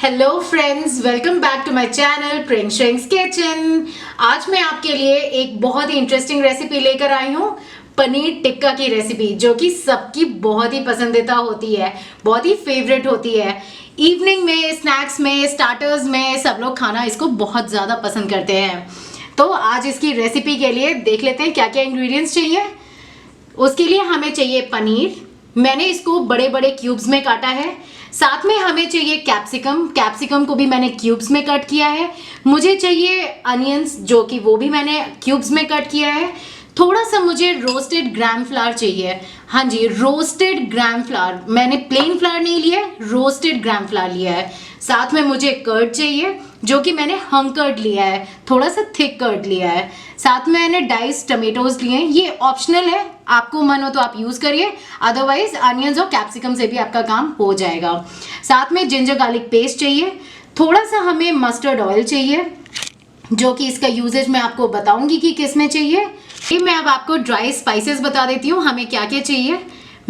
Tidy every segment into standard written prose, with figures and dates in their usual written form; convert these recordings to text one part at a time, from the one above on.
Hello friends, welcome back to my channel Prince Shrinks Kitchen. आज मैं आपके लिए एक बहुत ही इंटरेस्टिंग रेसिपी लेकर आई हूँ, पनीर टिक्का की रेसिपी, जो कि सबकी बहुत ही पसंदीदा होती है, बहुत ही फेवरेट होती है। इवनिंग में, स्नैक्स में, स्टार्टर्स में सब लोग खाना इसको बहुत ज़्यादा पसंद करते हैं। तो आज इसकी रेसिपी के लिए देख लेते हैं क्या क्या इंग्रेडिएंट्स चाहिए। उसके लिए हमें चाहिए पनीर, मैंने इसको बड़े बड़े क्यूब्स में काटा है। साथ में हमें चाहिए कैप्सिकम, कैप्सिकम को भी मैंने क्यूब्स में कट किया है। मुझे चाहिए अनियंस, जो कि वो भी मैंने क्यूब्स में कट किया है। थोड़ा सा मुझे रोस्टेड ग्राम फ्लावर चाहिए। हाँ जी, रोस्टेड ग्राम फ्लावर, मैंने प्लेन फ्लावर नहीं लिया है, रोस्टेड ग्राम फ्लावर लिया है। साथ में मुझे कर्ड चाहिए, जो कि मैंने हंग कर्ड लिया है, थोड़ा सा थिक कर्ड लिया है। साथ में मैंने डाइस टमेटोज लिए हैं, ये ऑप्शनल है, आपको मन हो तो आप यूज करिए, अदरवाइज अनियंस और कैप्सिकम से भी आपका काम हो जाएगा। साथ में जिंजर गार्लिक पेस्ट चाहिए। थोड़ा सा हमें मस्टर्ड ऑयल चाहिए, जो कि इसका यूजेज मैं आपको बताऊंगी कि किस में चाहिए। ये मैं अब आपको ड्राई स्पाइसेस बता देती हूँ हमें क्या क्या चाहिए।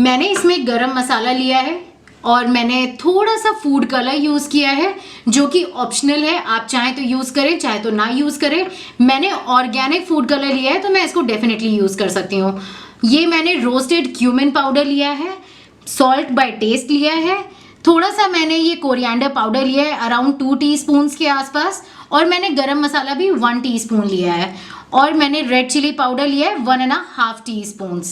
मैंने इसमें गरम मसाला लिया है और मैंने थोड़ा सा फूड कलर यूज़ किया है, जो कि ऑप्शनल है, आप चाहें तो यूज़ करें चाहे तो ना यूज़ करें। मैंने ऑर्गेनिक फूड कलर लिया है तो मैं इसको डेफिनेटली यूज़ कर सकती हूँ। ये मैंने रोस्टेड क्यूमिन पाउडर लिया है, सॉल्ट बाय टेस्ट लिया है, थोड़ा सा मैंने ये कोरिएंडर पाउडर लिया है अराउंड 2 टीस्पून के आसपास, और मैंने गरम मसाला भी 1 टीस्पून लिया है, और मैंने रेड चिली पाउडर लिया है 1.5 टीस्पून।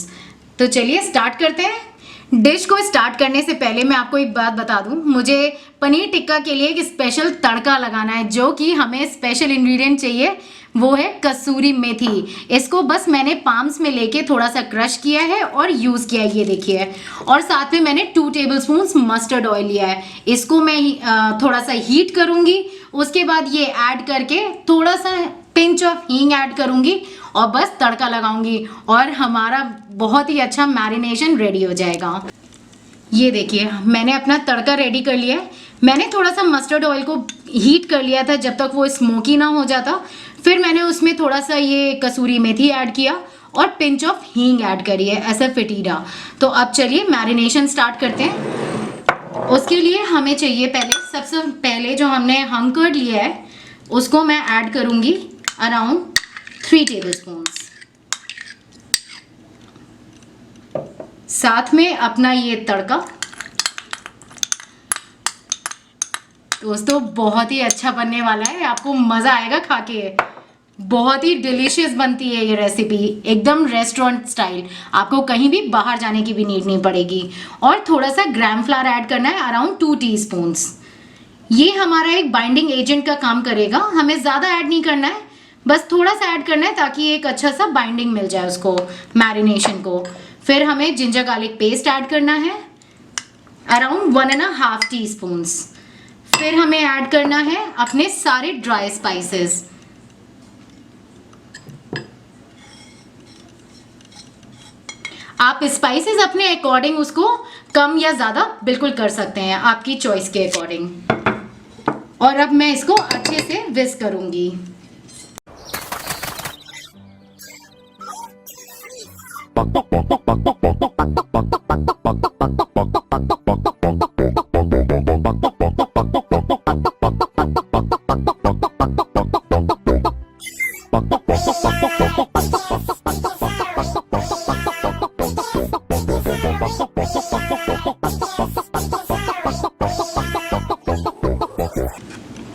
तो चलिए स्टार्ट करते हैं। डिश को स्टार्ट करने से पहले मैं आपको एक बात बता दूं, मुझे पनीर टिक्का के लिए एक स्पेशल तड़का लगाना है, जो कि हमें स्पेशल इंग्रेडिएंट चाहिए, वो है कसूरी मेथी। इसको बस मैंने पाम्स में लेके थोड़ा सा क्रश किया है और यूज़ किया है, ये देखिए। और साथ में मैंने 2 टेबलस्पून मस्टर्ड ऑयल लिया है, इसको मैं थोड़ा सा हीट करूँगी। उसके बाद ये ऐड करके थोड़ा सा पिंच ऑफ हींग ऐड करूँगी और बस तड़का लगाऊंगी, और हमारा बहुत ही अच्छा मैरिनेशन रेडी हो जाएगा। ये देखिए, मैंने अपना तड़का रेडी कर लिया है। मैंने थोड़ा सा मस्टर्ड ऑयल को हीट कर लिया था जब तक वो स्मोकी ना हो जाता। फिर मैंने उसमें थोड़ा सा ये कसूरी मेथी ऐड किया और पिंच ऑफ हींग ऐड करी है, ऐसा फिटीडा। तो अब चलिए मैरिनेशन स्टार्ट करते हैं। उसके लिए हमें चाहिए सबसे पहले जो हमने हंग कर्ड लिया है उसको मैं ऐड करूँगी अराउंड 3 टेबलस्पून। साथ में अपना ये तड़का, दोस्तों बहुत ही अच्छा बनने वाला है, आपको मज़ा आएगा खा के। बहुत ही डिलीशियस बनती है ये रेसिपी, एकदम रेस्टोरेंट स्टाइल, आपको कहीं भी बाहर जाने की भी नीड नहीं पड़ेगी। और थोड़ा सा ग्राम फ्लावर ऐड करना है अराउंड 2 टीस्पून। ये हमारा एक बाइंडिंग एजेंट का काम करेगा, हमें ज़्यादा ऐड नहीं करना है, बस थोड़ा सा ऐड करना है ताकि एक अच्छा सा बाइंडिंग मिल जाए उसको, मैरिनेशन को। फिर हमें जिंजर गार्लिक पेस्ट ऐड करना है अराउंड 1.5 टीस्पून। फिर हमें ऐड करना है अपने सारे ड्राई स्पाइसेस। आप स्पाइसेस अपने अकॉर्डिंग उसको कम या ज़्यादा बिल्कुल कर सकते हैं, आपकी चॉइस के अकॉर्डिंग। और अब मैं इसको अच्छे से विस्क करूंगी।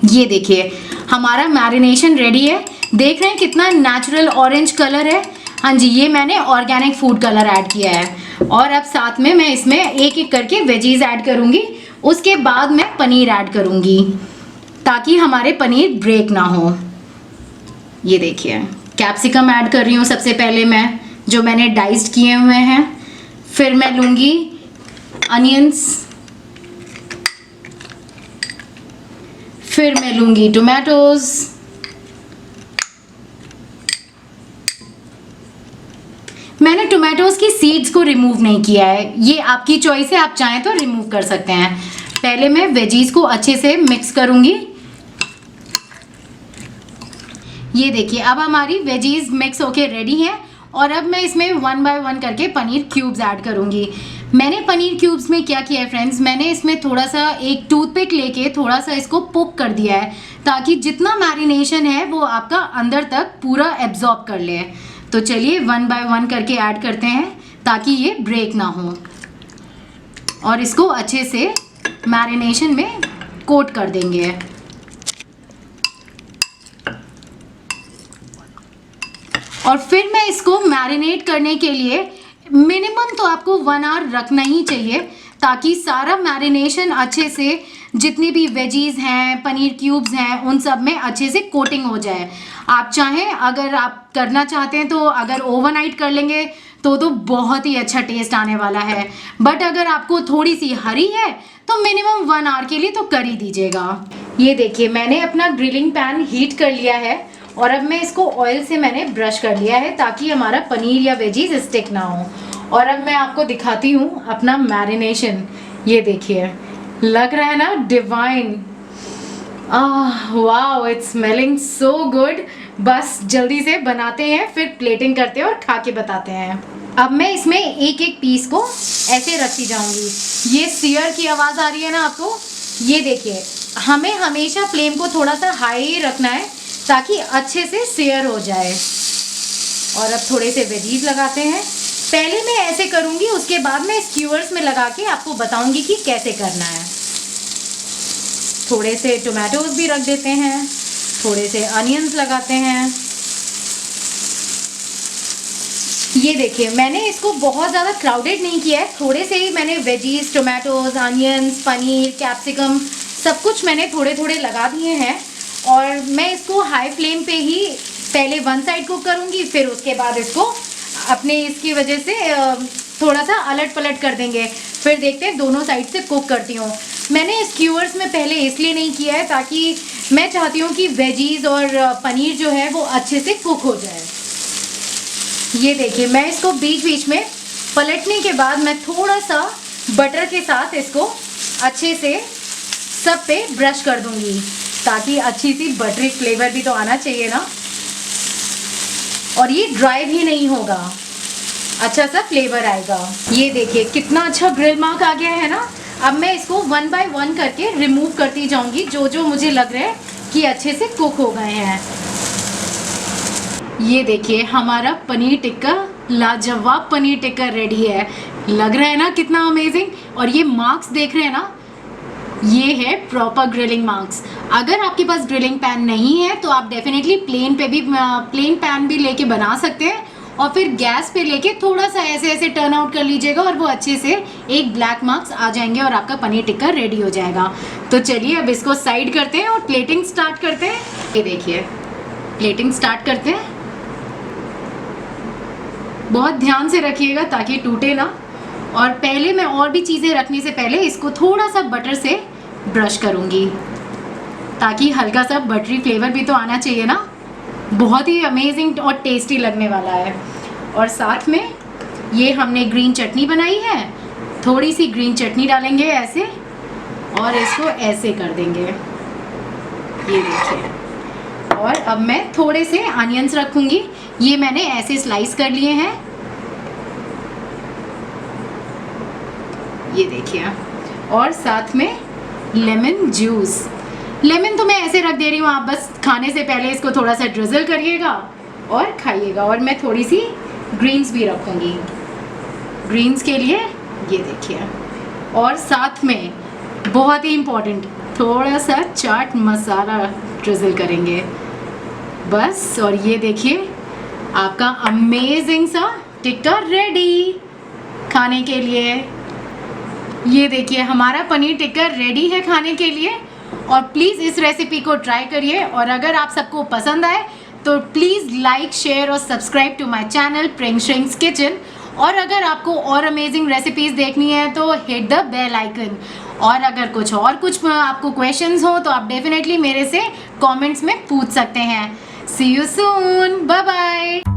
ये देखिए हमारा मैरिनेशन रेडी है, देख रहे हैं कितना नेचुरल ऑरेंज कलर है। हाँ जी, ये मैंने ऑर्गेनिक फूड कलर ऐड किया है। और अब साथ में मैं इसमें एक एक करके वेजीज ऐड करूंगी, उसके बाद मैं पनीर ऐड करूंगी ताकि हमारे पनीर ब्रेक ना हो। ये देखिए कैप्सिकम ऐड कर रही हूँ सबसे पहले मैं, जो मैंने डाइस्ड किए हुए हैं। फिर मैं लूँगी अनियंस, फिर मैं लूँगी टोमेटोज, मैंने टोमेटोज की सीड्स को रिमूव नहीं किया है, ये आपकी चॉइस है, आप चाहें तो रिमूव कर सकते हैं। पहले मैं वेजीज को अच्छे से मिक्स करूंगी। ये देखिए अब हमारी वेजीज मिक्स होके रेडी हैं, और अब मैं इसमें 1 बाय 1 करके पनीर क्यूब्स ऐड करूंगी। मैंने पनीर क्यूब्स में क्या किया है फ्रेंड्स, मैंने इसमें थोड़ा सा एक टूथपिक लेके थोड़ा सा इसको पोक कर दिया है ताकि जितना मैरिनेशन है वो आपका अंदर तक पूरा एब्जॉर्ब कर ले। तो चलिए 1 बाय 1 करके ऐड करते हैं ताकि ये ब्रेक ना हो, और इसको अच्छे से मैरिनेशन में कोट कर देंगे। और फिर मैं इसको मैरिनेट करने के लिए मिनिमम तो आपको 1 आवर रखना ही चाहिए ताकि सारा मैरिनेशन अच्छे से, जितनी भी वेजीज हैं, पनीर क्यूब्स हैं, उन सब में अच्छे से कोटिंग हो जाए। आप चाहें, अगर आप करना चाहते हैं तो अगर ओवरनाइट कर लेंगे तो बहुत ही अच्छा टेस्ट आने वाला है, बट अगर आपको थोड़ी सी हरी है तो मिनिमम 1 आवर के लिए तो कर ही दीजिएगा। ये देखिए मैंने अपना ग्रिलिंग पैन हीट कर लिया है और अब मैं इसको ऑयल से मैंने ब्रश कर लिया है ताकि हमारा पनीर या वेजीज स्टिक ना हो। और अब मैं आपको दिखाती हूँ अपना मैरिनेशन। ये देखिए, लग रहा है ना divine. Wow, it's smelling so good. बस जल्दी से बनाते हैं, फिर प्लेटिंग करते हैं और खा के बताते हैं। अब मैं इसमें एक एक पीस को ऐसे रखती जाऊंगी। ये सियर की आवाज़ आ रही है ना आपको, ये देखिए, हमें हमेशा फ्लेम को थोड़ा सा हाई रखना है ताकि अच्छे से सियर हो जाए। और अब थोड़े से वेजीज लगाते हैं। पहले मैं ऐसे करूंगी, उसके बाद मैं स्क्यूअर्स में लगा के आपको बताऊंगी कि कैसे करना है। थोड़े से टोमेटोज भी रख देते हैं, थोड़े से अनियंस लगाते हैं। ये देखिए मैंने इसको बहुत ज़्यादा क्राउडेड नहीं किया है, थोड़े से ही मैंने veggies, tomatoes, onions, paneer, capsicum सब कुछ मैंने थोड़े थोड़े लगा दिए हैं। और मैं इसको हाई फ्लेम पे ही पहले 1 साइड कुक करूँगी, फिर उसके बाद इसको अपने इसकी वजह से थोड़ा सा अलट पलट कर देंगे। फिर देखते हैं दोनों साइड से कुक करती हूँ। मैंने स्क्यूअर्स में पहले इसलिए नहीं किया है ताकि मैं चाहती हूँ कि वेजीज और पनीर जो है वो अच्छे से कुक हो जाए। ये देखिए मैं इसको बीच बीच में पलटने के बाद मैं थोड़ा सा बटर के साथ इसको अच्छे से सब पे ब्रश कर दूंगी ताकि अच्छी सी बटरी फ्लेवर भी तो आना चाहिए ना, और ये ड्राई भी नहीं होगा, अच्छा सा फ्लेवर आएगा। ये देखिए कितना अच्छा ग्रिल मार्क आ गया है ना। अब मैं इसको 1 बाय 1 करके रिमूव करती जाऊंगी जो जो मुझे लग रहा है कि अच्छे से कुक हो गए हैं। ये देखिए हमारा पनीर टिक्का, लाजवाब पनीर टिक्का रेडी है। लग रहा है ना कितना अमेजिंग। और ये मार्क्स देख रहे हैं ना, ये है प्रॉपर ग्रिलिंग मार्क्स। अगर आपके पास ग्रिलिंग पैन नहीं है तो आप डेफिनेटली प्लेन पैन भी लेके बना सकते हैं, और फिर गैस पे लेके थोड़ा सा ऐसे ऐसे टर्न आउट कर लीजिएगा और वो अच्छे से एक ब्लैक मार्क्स आ जाएंगे और आपका पनीर टिक्का रेडी हो जाएगा। तो चलिए अब इसको साइड करते हैं और प्लेटिंग स्टार्ट करते हैं। ये देखिए प्लेटिंग स्टार्ट करते हैं। बहुत ध्यान से रखिएगा ताकि टूटे ना। और पहले मैं और भी चीज़ें रखने से पहले इसको थोड़ा सा बटर से ब्रश करूँगी ताकि हल्का सा बटरी फ्लेवर भी तो आना चाहिए ना। बहुत ही अमेजिंग और टेस्टी लगने वाला है। और साथ में ये हमने ग्रीन चटनी बनाई है, थोड़ी सी ग्रीन चटनी डालेंगे ऐसे और इसको ऐसे कर देंगे। ये देखिए। और अब मैं थोड़े से अनियंस रखूँगी, ये मैंने ऐसे स्लाइस कर लिए हैं। ये देखिए। और साथ में लेमन जूस। लेमन तो मैं ऐसे रख दे रही हूँ, आप बस खाने से पहले इसको थोड़ा सा ड्रिजल करिएगा और खाइएगा। और मैं थोड़ी सी ग्रीन्स भी रखूँगी ग्रीन्स के लिए। ये देखिए। और साथ में बहुत ही इम्पोर्टेंट थोड़ा सा चाट मसाला ड्रिजल करेंगे बस। और ये देखिए आपका अमेजिंग सा टिक्का रेडी खाने के लिए। ये देखिए हमारा पनीर टिक्का रेडी है खाने के लिए। और प्लीज़ इस रेसिपी को ट्राई करिए, और अगर आप सबको पसंद आए तो प्लीज़ लाइक, शेयर और सब्सक्राइब टू माय चैनल प्रिंग श्रिंक्स किचन। और अगर आपको और अमेजिंग रेसिपीज़ देखनी है तो हिट द बेल आइकन। और अगर कुछ आपको क्वेश्चंस हो तो आप डेफिनेटली मेरे से कमेंट्स में पूछ सकते हैं। सी यू सून, बाय बाय।